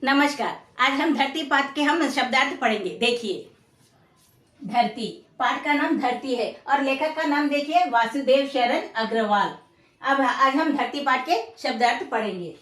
नमस्कार। आज हम धरती पाठ के हम शब्दार्थ पढ़ेंगे। देखिए, धरती पाठ का नाम धरती है और लेखक का नाम देखिए वासुदेव शरण अग्रवाल। अब आज हम धरती पाठ के शब्दार्थ पढ़ेंगे।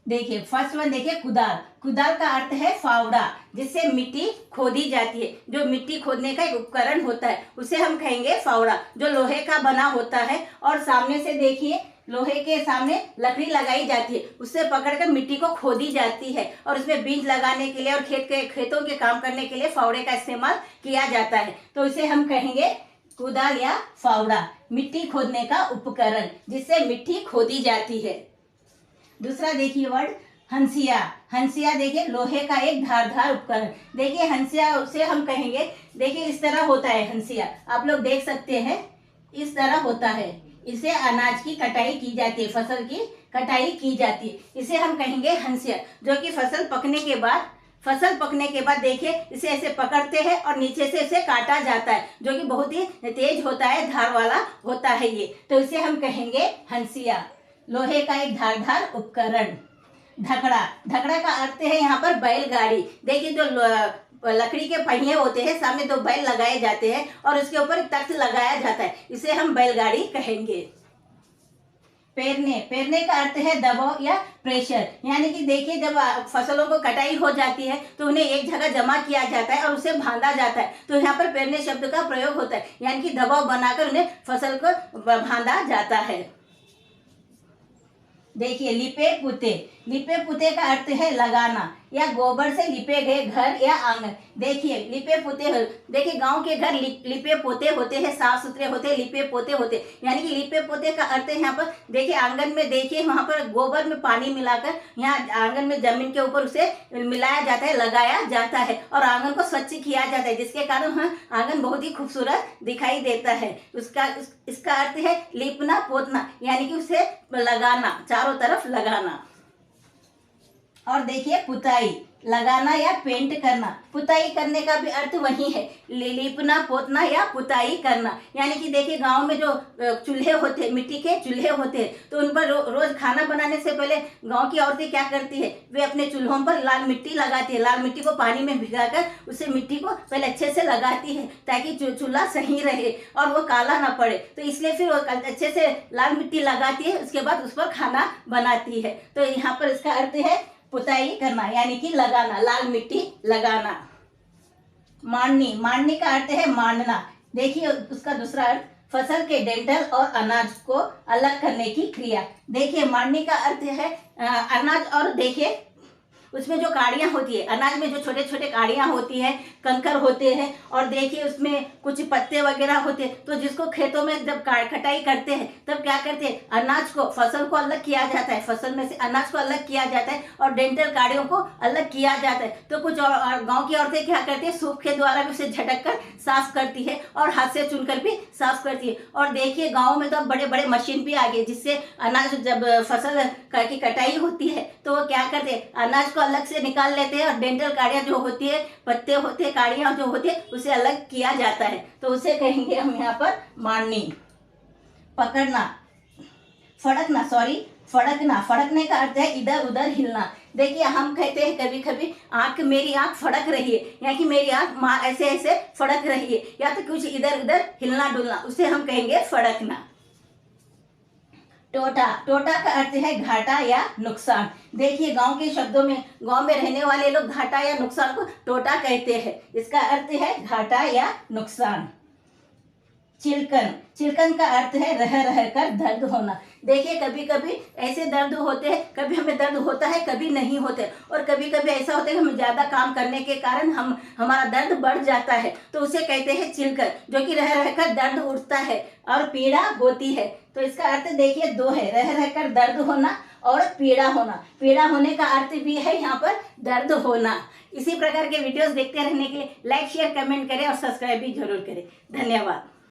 देखिए, फर्स्ट वन देखिए, कुदाल। कुदाल का अर्थ है फावड़ा, जिससे मिट्टी खोदी जाती है। जो मिट्टी खोदने का एक उपकरण होता है उसे हम कहेंगे फावड़ा, जो लोहे का बना होता है और सामने से देखिए लोहे के सामने लकड़ी लगाई जाती है, उससे पकड़कर मिट्टी को खोदी जाती है और उसमें बीज लगाने के लिए और खेतों के काम करने के लिए फावड़े का इस्तेमाल किया जाता है। तो इसे हम कहेंगे कुदाल या फावड़ा, मिट्टी खोदने का उपकरण जिससे मिट्टी खोदी जाती है। दूसरा देखिए वर्ड हंसिया। हंसिया देखिए लोहे का एक धारदार उपकरण। देखिए हंसिया उसे हम कहेंगे, देखिए इस तरह होता है हंसिया, आप लोग देख सकते हैं इस तरह होता है। इसे अनाज की कटाई की जाती है, फसल की कटाई की जाती है, इसे हम कहेंगे हंसिया। जो कि फसल पकने के बाद देखिए इसे ऐसे पकड़ते हैं और नीचे से इसे काटा जाता है, जो कि बहुत ही तेज होता है, धार वाला होता है ये। तो इसे हम कहेंगे हंसिया, लोहे का एक धारदार उपकरण। धकड़ा। धकड़ा का अर्थ है यहाँ पर बैलगाड़ी। देखिए जो लकड़ी के पहिए होते हैं, सामने दो बैल लगाए जाते हैं और उसके ऊपर एक तख्त लगाया जाता है, इसे हम बैलगाड़ी कहेंगे। पेरने। पेरने का अर्थ है दबाव या प्रेशर, यानी कि देखिए जब फसलों को कटाई हो जाती है तो उन्हें एक जगह जमा किया जाता है और उसे बांधा जाता है, तो यहाँ पर पेरने शब्द का प्रयोग होता है, यानी कि दबाव बनाकर उन्हें फसल को बांधा जाता है। देखिए लिपे पुते। लिपे पुते का अर्थ है लगाना या गोबर से लिपे गए घर या आंगन। देखिए लिपे पुते, देखिए गांव के घर लिपे पोते होते हैं, साफ सुथरे होते हैं, लिपे पोते होते हैं, यानी कि लिपे पोते का अर्थ है यहाँ पर देखिए आंगन में, देखिए वहां पर गोबर में पानी मिलाकर यहाँ आंगन में जमीन के ऊपर उसे मिलाया जाता है, लगाया जाता है और आंगन को स्वच्छ किया जाता है, जिसके कारण आंगन बहुत ही खूबसूरत दिखाई देता है। इसका अर्थ है लिपना पोतना, यानी कि उसे लगाना, चारों तरफ लगाना। और देखिए पुताई, लगाना या पेंट करना। पुताई करने का भी अर्थ वही है, लीपना पोतना या पुताई करना। यानी कि देखिए गांव में जो चूल्हे होते हैं, मिट्टी के चूल्हे होते हैं, तो उन पर रोज खाना बनाने से पहले गांव की औरतें क्या करती है, वे अपने चूल्हों पर लाल मिट्टी लगाती है। लाल मिट्टी को पानी में भिगाकर उसे मिट्टी को पहले अच्छे से लगाती है ताकि चूल्हा सही रहे और वो काला ना पड़े, तो इसलिए फिर वो अच्छे से लाल मिट्टी लगाती है, उसके बाद उस पर खाना बनाती है। तो यहाँ पर इसका अर्थ है पुताई करना, यानी कि लगाना, लाल मिट्टी लगाना। मांडनी। मांडनी का अर्थ है मांडना। देखिए उसका दूसरा अर्थ फसल के डंठल और अनाज को अलग करने की क्रिया। देखिए मांडनी का अर्थ है अनाज, और देखिए उसमें जो काड़ियाँ होती है, अनाज में जो छोटे छोटे काड़ियाँ होती है, कंकर होते हैं और देखिए उसमें कुछ पत्ते वगैरह होते हैं, तो जिसको खेतों में जब कटाई करते हैं तब क्या करते हैं, अनाज को, फसल को अलग किया जाता है, फसल में से अनाज को अलग किया जाता है और डेंटल काड़ियों को अलग किया जाता है। तो कुछ गाँव की औरतें क्या करती है, सूप के द्वारा भी उसे झटक कर साफ करती है और हाथ से चुनकर भी साफ करती है। और देखिए गाँव में तो अब बड़े बड़े मशीन भी आ गए, जिससे अनाज जब फसल की कटाई होती है तो वो क्या करते हैं, अनाज अलग से निकाल लेते हैं और डेंटल काड़ियाँ जो होती है, पत्ते होते हैं, काड़ियाँ जो होती है, उसे अलग किया जाता है, तो उसे कहेंगे हम यहाँ पर मांडनी। पकड़ना, फड़कना, फड़कना। फड़कने का अर्थ है इधर उधर हिलना। देखिए हम कहते हैं कभी कभी मेरी आंख फड़क रही है, या कि मेरी आंख ऐसे ऐसे फड़क रही है, या तो कुछ इधर उधर हिलना डुलना, उसे हम कहेंगे फड़कना। टोटा। टोटा का अर्थ है घाटा या नुकसान। देखिए गांव के शब्दों में, गांव में रहने वाले लोग घाटा या नुकसान को टोटा कहते हैं। इसका अर्थ है घाटा या नुकसान। चिलकन। चिलकन का अर्थ है रह रह कर दर्द होना। देखिए कभी कभी ऐसे दर्द होते हैं, कभी हमें दर्द होता है, कभी नहीं होते, और कभी कभी ऐसा होता है कि हम ज्यादा काम करने के कारण हमारा दर्द बढ़ जाता है, तो उसे कहते हैं चिलकन, जो कि रह रह कर दर्द उठता है और पीड़ा होती है। तो इसका अर्थ देखिए दो है, रह रह कर दर्द होना और पीड़ा होना। पीड़ा होने का अर्थ भी है यहाँ पर दर्द होना। इसी प्रकार के वीडियोस देखते रहने के लिए लाइक शेयर कमेंट करें और सब्सक्राइब भी जरूर करें। धन्यवाद।